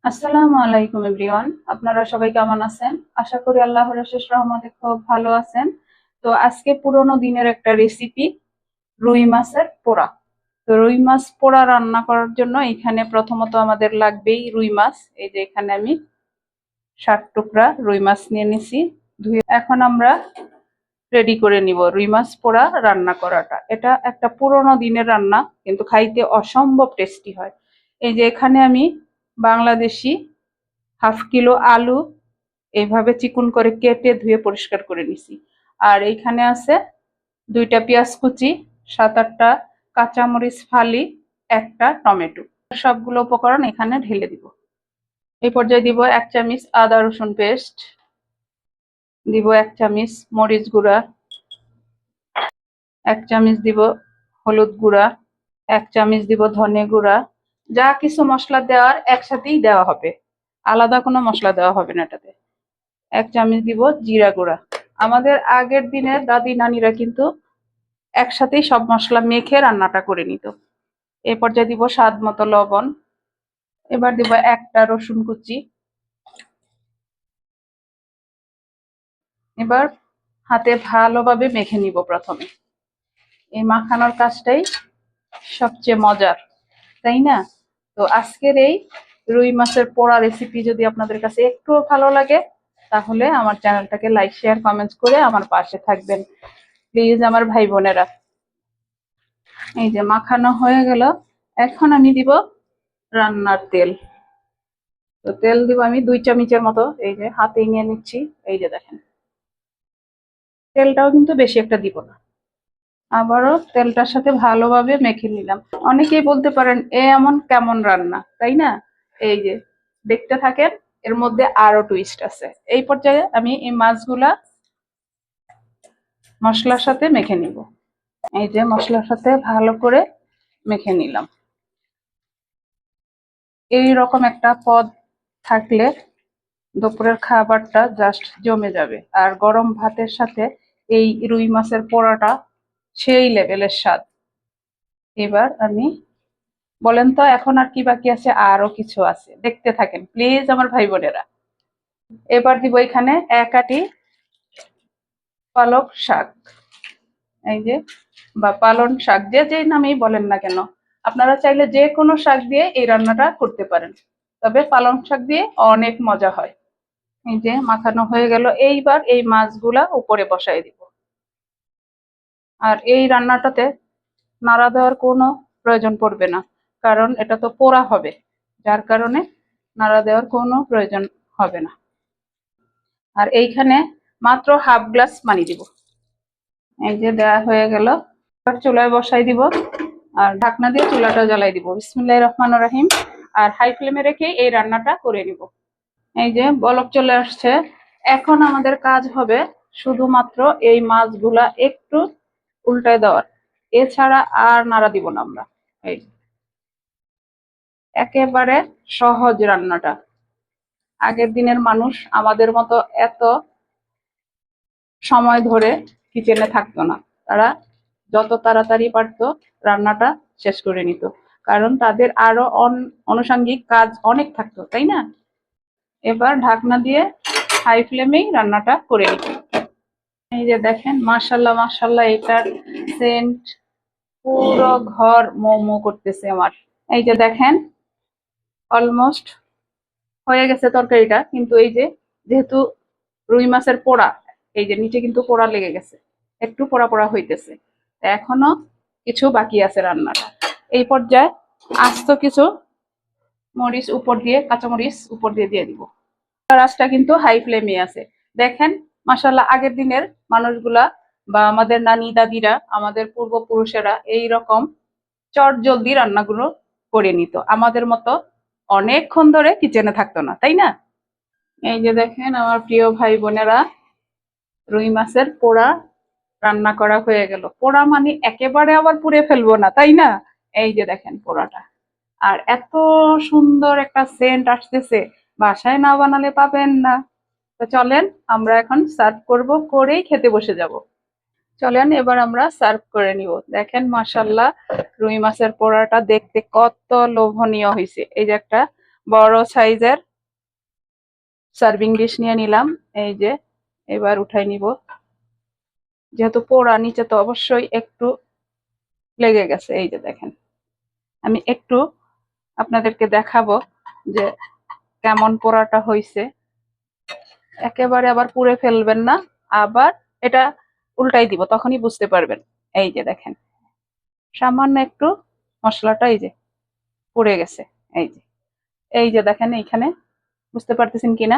আসসালামু আলাইকুম এভরিওয়ান, আপনারা সবাই কেমন আছেন? আশা করি আল্লাহর অশেষ রহমতে খুব ভালো আছেন। তো আজকে পুরোনো দিনের একটা রেসিপি, রুই মাছের পোড়া। তো রুই মাছ পোড়া রান্না করার জন্য এখানে প্রথমত আমাদের লাগবেই রুই মাছ। এই যে এখানে আমি 60 টুকরা রুই মাছ নিয়ে নিছি, ধুয়ে এখন আমরা রেডি করে নিব রুই মাছ পোড়া রান্না করাটা। এটা একটা পুরোনো দিনের রান্না, কিন্তু খাইতে অসম্ভব টেস্টি হয়। এই যে এখানে আমি বাংলাদেশি ½ কিলো আলু এইভাবে চিকন করে কেটে ধুয়ে পরিষ্কার করে নিছি। আর এইখানে আছে 2টা পেঁয়াজ কুচি, 7-8টা কাঁচামরিচ ফালি, একটা টমেটো। সবগুলো উপকরণ এখানে ঢেলে দিব। এই পর্যায়ে দিব 1 চামচ আদা রসুন পেস্ট, দিব 1 চামচ মরিচ গুঁড়া, 1 চামচ দিব হলুদ গুঁড়া, 1 চামচ দিব ধনে গুঁড়া। যা কিছু মশলা দেওয়ার একসাথেই দেওয়া হবে, আলাদা কোনো মশলা দেওয়া হবে না এটাতে। 1 চামচ দিব জিরা গুঁড়া। আমাদের আগের দিনের দাদি নানিরা কিন্তু একসাথেই সব মশলা মেখে রান্নাটা করে নিত। এই পর্যায়ে দিব স্বাদ মতো লবণ। এবার দিব একটা রসুন কুচি। এবার হাতে ভালোভাবে মেখে নিব প্রথমে। এই মাখানোর কাজটাই সবচেয়ে মজার, তাই না? তো আজকের এই রুই মাছের পোড়া রেসিপি যদি আপনাদের কাছে একটু ভালো লাগে, তাহলে আমার চ্যানেলটাকে লাইক শেয়ার কমেন্টস করে আমার পাশে থাকবেন প্লিজ আমার ভাই বোনেরা। এই যে মাখানো হয়ে গেল, এখন আমি দিব রান্নার তেল। তো তেল দিব আমি 2 চামচের মতো, এই যে হাতে নিয়ে নিচ্ছি। এই যে দেখেন, তেলটাও কিন্তু বেশি একটা দিব না। আবারও তেলটার সাথে ভালোভাবে মেখে নিলাম। অনেকেই বলতে পারেন এ এমন কেমন রান্না, তাই না? এই যে দেখতে থাকেন, এর মধ্যে আরো টুইস্ট আছে। এই পর্যায়ে আমি এই মাছগুলা মশলার সাথে মেখে নিব। এই যে মশলার সাথে ভালো করে মেখে নিলাম। এই রকম একটা পদ থাকলে দুপুরের খাবারটা জাস্ট জমে যাবে। আর গরম ভাতের সাথে এই রুই মাছের পোড়াটা সেই লেভেলের স্বাদ। এবার আমি, বলেন তো এখন আর কি বাকি আছে? আরো কিছু আছে, দেখতে থাকেন প্লিজ আমার ভাই বোনেরা। এবার দিব এখানে 1 আটি পালক শাক। এই যে, বা পালন শাক, যে যে নামেই বলেন না কেন, আপনারা চাইলে যে কোনো শাক দিয়ে এই রান্নাটা করতে পারেন, তবে পালং শাক দিয়ে অনেক মজা হয়। এই যে মাখানো হয়ে গেল, এইবার এই মাছগুলা উপরে বসাই দিব। আর এই রান্নাটাতে নাড়া দেওয়ার কোনো প্রয়োজন পড়বে না, কারণ এটা তো পোড়া হবে, যার কারণে নাড়া দেওয়ার কোনো প্রয়োজন হবে না। আর এইখানে মাত্র ½ গ্লাস পানি দিব। এই যে দেওয়া হয়ে গেল, এবার চুলায় বসাই দিব আর ঢাকনা দিয়ে চুলাটা জ্বালাই দিব। বিসমিল্লাহির রহমানির রহিম। আর হাই ফ্লেমে রেখে এই রান্নাটা করে নিব। এই যে বলক চলে আসছে, এখন আমাদের কাজ হবে শুধুমাত্র এই মাছগুলা একটু উল্টায় দেওয়ার, এছাড়া আর নাড়া দিব না আমরা। এই একেবারে সহজ রান্নাটা। আগের দিনের মানুষ আমাদের মতো এত সময় ধরে কিচেনে থাকতো না। তারা যত তাড়াতাড়ি পারতো রান্নাটা শেষ করে নিত, কারণ তাদের আরো আনুষঙ্গিক কাজ অনেক থাকতো, তাই না? এবার ঢাকনা দিয়ে হাই ফ্লেমেই রান্নাটা করে নিব। এই যে দেখেন, মাশাল্লাহ মাশাল্লাহ, এটার সেন্ট পুরো ঘর মো মো করতেছে আমার। এই যে দেখেন, অলমোস্ট হয়ে গেছে তরকারিটা, কিন্তু এই যে যেহেতু রুই মাছের পোড়া, এই যে নিচে কিন্তু পোড়া লেগে গেছে, একটু পোড়া পোড়া হইতেছে। এখনো কিছু বাকি আছে রান্নাটা। এই পর্যায়ে আস্ত কিছু মরিচ উপর দিয়ে, কাঁচামরিচ উপর দিয়ে দিয়ে দিব। আঁচটা কিন্তু হাই ফ্লেমে আছে। দেখেন মাশাল্লাহ, আগের দিনের মানুষগুলা বা আমাদের নানি দাদিরা, আমাদের পূর্বপুরুষেরা এই রকম চট জলদি রান্নাগুলো করে নিত, আমাদের মতো অনেকক্ষণ ধরে কিচেনে থাকতো না, তাই না? এই যে দেখেন আমার প্রিয় ভাই বোনেরা, রুই মাছের পোড়া রান্না করা হয়ে গেল। পোড়া মানে একেবারে আবার পুড়ে ফেলবো না, তাই না? এই যে দেখেন পোড়াটা, আর এত সুন্দর একটা সেন্ট আসতেছে, বাসায় না বানালে পাবেন না। তো চলেন আমরা এখন সার্ভ করব, করেই খেতে বসে যাব। চলেন এবার আমরা সার্ভ করে নিব। দেখেন মাশাল্লাহ, রুই মাছের পোড়াটা দেখতে কত লোভনীয় হয়েছে। এই যে একটা বড় সাইজের সার্ভিং ডিশ নিয়ে নিলাম। এই যে এবার উঠাই নিব। যেহেতু পোড়া, নিচে তো অবশ্যই একটু লেগে গেছে। এই যে দেখেন, আমি একটু আপনাদেরকে দেখাবো যে কেমন পোড়াটা হয়েছে। একেবারে আবার পুড়ে ফেলবেন না, আবার এটা উল্টাই দিব, তখনই বুঝতে পারবেন। এই যে দেখেন, সামান্য একটু মশলাটা এই যে পুড়ে গেছে। এই যে দেখেন এইখানে, বুঝতে পারতেছেন কিনা?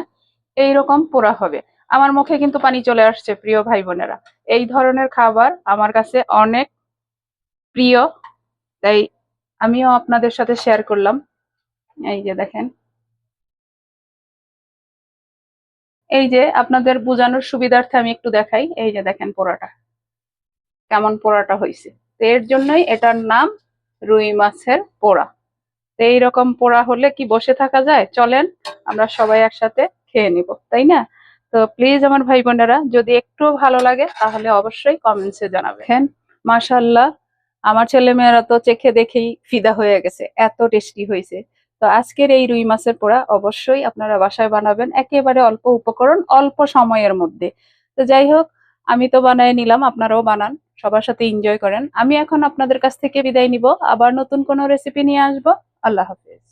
এইরকম পোড়া হবে। আমার মুখে কিন্তু পানি চলে আসছে প্রিয় ভাই বোনেরা। এই ধরনের খাবার আমার কাছে অনেক প্রিয়, তাই আমিও আপনাদের সাথে শেয়ার করলাম। এই যে দেখেন, এই যে আপনাদের বোঝানোর সুবিধার্থে আমি একটু দেখাই। এই যে দেখেন পোড়াটা, কেমন পোড়াটা হয়েছে। তো এর জন্যই এটার নাম রুই মাছের পোড়া। তো এইরকম পোড়া হলে কি বসে থাকা যায়? চলেন আমরা সবাই একসাথে খেয়ে নিব, তাই না? তো প্লিজ আমার ভাই বোনেরা, যদি একটু ভালো লাগে তাহলে অবশ্যই কমেন্টসে জানাবেন। মাশাল্লাহ, আমার ছেলে মেয়েরা তো চেখে দেখেই ফিদা হয়ে গেছে, এত টেস্টি হয়েছে। তো আজকের এই রুই মাছের পোড়া অবশ্যই আপনারা বাসায় বানাবেন, একেবারে অল্প উপকরণ, অল্প সময়ের মধ্যে। তো যাই হোক, আমি তো বানায় নিলাম, আপনারাও বানান, সবার সাথে এনজয় করেন। আমি এখন আপনাদের কাছ থেকে বিদায় নিব, আবার নতুন কোনো রেসিপি নিয়ে আসবো। আল্লাহ হাফেজ।